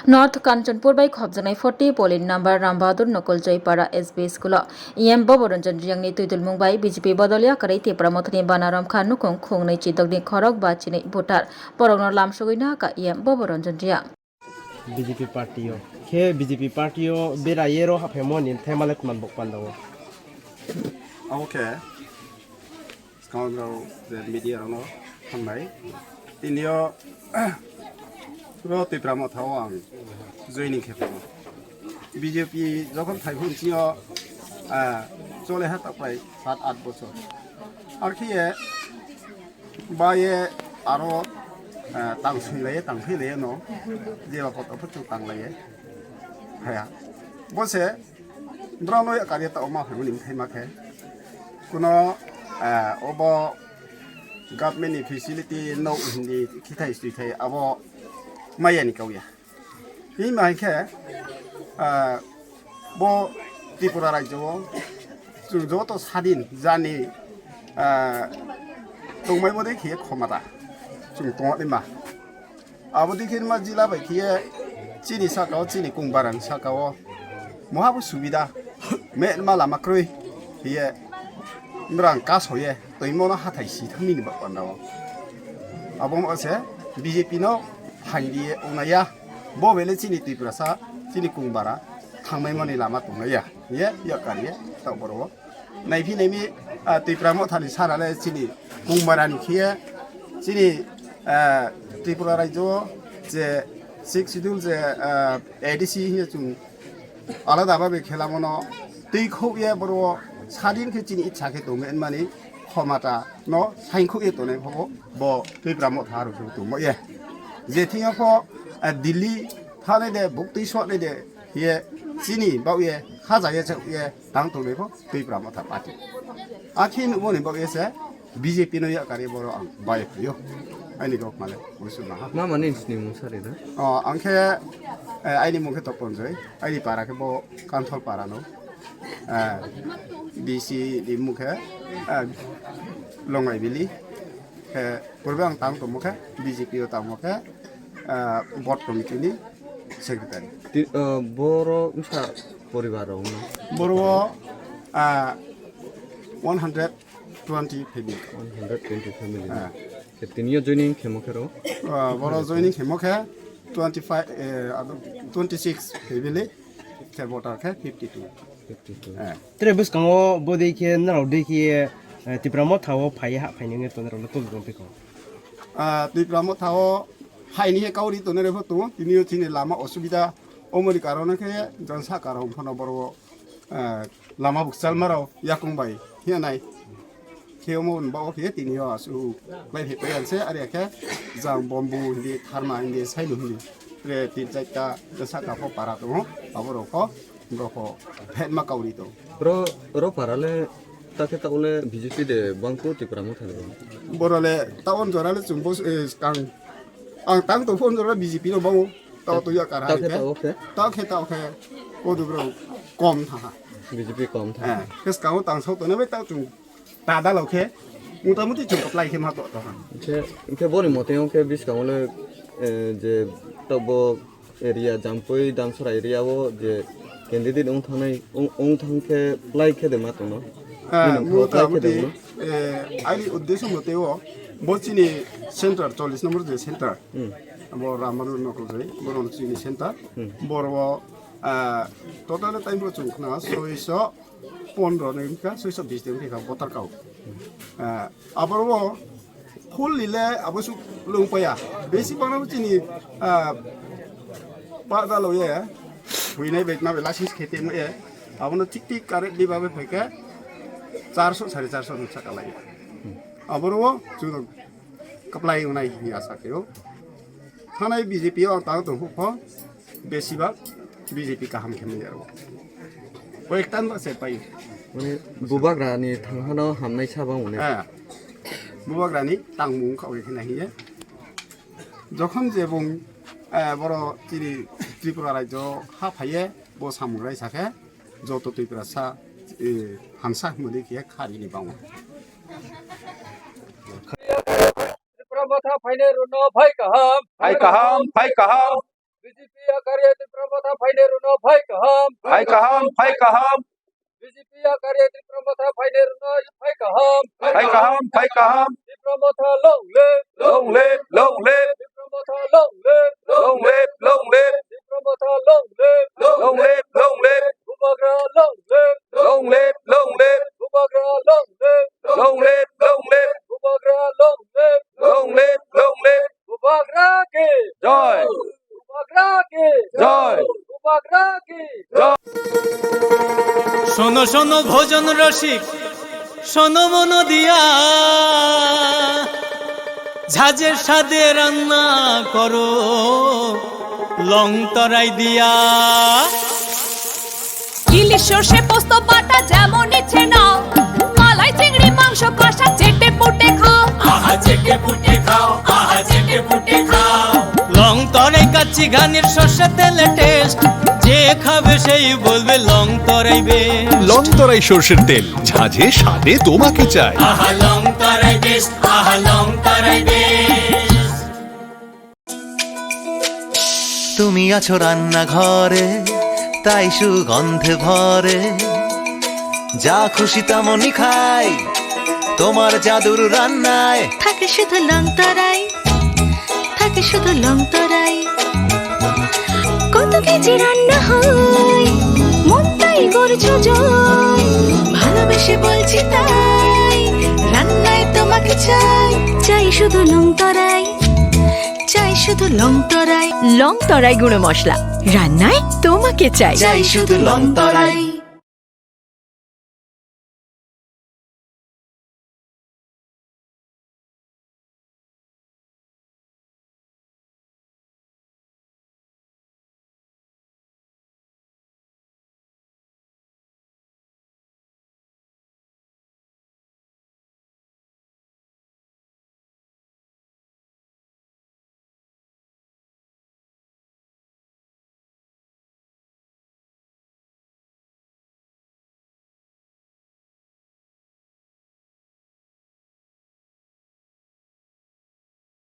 North Kanchanpur by Khobjanai 40 polling number Rambahadur Nokol Jaipara SB School EM Boboranjan Jangni Tuitul Mumbai BJP Bodolia Karai Tipra Mothani Banaram Khan Nukong Khongnai Chitokni Khorok ba Chinai Votar Porogno Lamsogina ka EM Boboranjan Jiang BJP Partyo ke BJP Partyo berayero hapemon themalet manbok pandawo. Okay. Scoundrel the media no hamai. Inyo roti pramo thawang joining khepo. BJP যখন থাইফুন চিও চলে হাত প্রায় 7-8 বছর আর কি বায়ে আরো তাংসইলে ন যেবা কতফুচু তাংলায়ে হায়া বসে ব্রাউনয় কারিয়াতা অমা হইনি থাইমাখে কোনো অব গভর্নমেন্ট ফেসিলিটি নো হিন্দি খিথাই সুইথাই আবো মায়ানি কাউয়া हि माइखे बो त्रिपुरा राज्योआव जों जत सादिन जानि दंबायबो देखिए खमादा जों दङादै मा आबो देखिए मा जिला बायखिए चिनि साकाव चिनि कुंबारान साकाव महाबो सुबिदा मे मा लामाख्रुइ हिए म्रां कासोये दैमोनो हाथाय सिथामनि बापानाव आबो मासे बीजेपी नो हाइदि उनाया बबेले चिनि त्रिपुरासा चिनि कुंबारा थांनाय माने लामा दंनाया ये याकारिये तावबरो नायफि नायमि त्रिपुरा मथानि साराले चिनि कुंबारानि खिये चिनि त्रिपुरा राज्यो जे 6 शिड्यूल जे एडीसी हिये जों आलादा भाबे खेलामनो दैखौ ये बरो सादिन के चिनि इच्छाके दंमेन माने खमाता न साइनखौ ए दने भबो ब त्रिपुरा मथारो दंमो ये जेथिङाफो दिल्ली थाने दे बुक्ति सने दे ये चिनी बाउये खाजाये ये दां तोलेखौ दैफ्रा माथा पार्टी आखिन उमनि बाउये से बीजेपी नो याकारि बरो आं बायफियो आइनि गक माले बुसुना मा माने सिनि मुसारे दा आंखे आइनि मुखे तपनजै आइनि पाराके बो कान्थल पारानो डीसी दि मुखे लंगाइबिलि पुरबे आं तां तो मुखे बीजेपी ओ तां मुखे बोर्ड कमिटिनि सेक्रेटारि बरो उसा परिबाराव बरो 120 फेमिलि 120 फेमिलि केतिनिया जॉइनिंग खेमखेरो बरो जॉइनिंग खेमखे 26 फेमिलि के वोटर के 52 त्रेबस कांगो बोदेखिए नराव देखिए तिप्रामो थाओ फाइहा फाइनिंग तो नराव तो दंपेको तिप्रामो थाओ हाइनि काउरि तो नेरे फतो तिनियो चिनि लामा असुबिदा ओमरि कारणे के जनसा कारम फनो बरो लामा बुकसाल माराव याकुंबाय हियानाय खेमोन बाव फे तिनियो आसु बाय फेपयानसे आरे के जां बम्बु हिन्दि थारमा हिन्दि साइलु हिन्दि रे तिन जायता जनसा काफो पारा दङ आबरको गखो फेनमा काउरि तो रो पाराले ताके ताउले बीजेपी दे बांको तिप्रामो थाले बरोले तावन जराले जुंबो कां आं तां तो फोन जरा बीजेपी नो बाव ताव तो या कारा के ताखे ओदुब्रो कम था बीजेपी कम था केस काउ तां सौ तो ने बे ता जुं दादा लखे मुतामुति जुं अप्लाई के मा तो इनके बोरि मतेओ के बिस काउले जे तबो एरिया जामपै दामसरा एरिया वो जे कैंडिडेट उन थांके अप्लाई के दे मा तो नो मुतामुति आइनि उद्देश्य मतेओ बचिनी सेंटर 40 नंबर जे सेंटर बो रामबानु नकल जै बरनचिनी सेंटर बरवा टोटल टाइम pro चुखना 615 निका 620 निका वोटर काउ आबरवा फुल लिले आबसु लंपया बेसि बानाव चिनी पादालये हुइनाय बेगना लाइसेंस खेते मए आबनो टिक टिक कारेट दिबाबे फैके 400 450 नुसा कालाय आबरवा जुनो कप्लाई उनाय नि आशा कयो थानाय बीजेपी आं तां दं हो बेसिबा बीजेपी का हम खेमनि यारो एकटान बसे पाइ माने बुबाग्रानि थांहानाव हामनाय साबा उने बुबाग्रानि तांमुं खावै खनाहिए जखन जेबुं बर' चिनि त्रिपुरा राज्य हा फाये बो सामुराय साखे जत त्रिपुरा सा हामसा मोदे के खारिनि बाव त्रिपुरा मथा फाइने रुनो भाई कहम BJP Akaryati Pramotha Paineruno Phaikaham Phaikaham, Phaikaham, BJP Akaryati Pramotha Paineruno Phaikaham Phaikaham, Phaikaham, Pramotha long live long live, long live, Pramotha long live long live, long live, Pramotha long live long live, long live, Ubagra long live long live, long live, Ubagra long live long live, long live, Ubagra long live long live, long live, Ubagra ki joy, Ubagra ki joy, Ubagra ki শোনো শোনো ভোজন রসিক শোনো মন দিয়া ঝাঁঝের স্বাদে রান্না করো লং তরাই দিয়া ইলিশ সর্ষে পোস্ত বাটা যেমন ইচ্ছে নাও মালাই চিংড়ি মাংস কষা চেটে পুটে খাও আহা চেটে পুটে খাও আহা চেটে পুটে খাও লং তরাই কাচ্চি ঘানির সর্ষে তেলে টেস্ট যে খাবে সেই বলবে লং তরাই বেশ লং তরাই সর্ষের তেল ঝাঁঝে স্বাদে তোমাকে চাই। আহা লং তরাই বেশ আহা লং তরাই বেশ তুমি আছো রান্নাঘরে তাই সুগন্ধে ভরে যা খুশি তেমনই খাই তোমার জাদুর রান্নায় থাকে শুধু লং তরাই থাকে শুধু লং তরাই কত কেজি রান্না হয় মন তাই করছো জয় ভালোবেসে বলছি তাই রান্নায় তোমাকে চাই চাই শুধু লং তরাই চাই শুধু লং তরাই গুঁড়ো মশলা রান্নায় তোমাকে চাই চাই শুধু লং তরাই।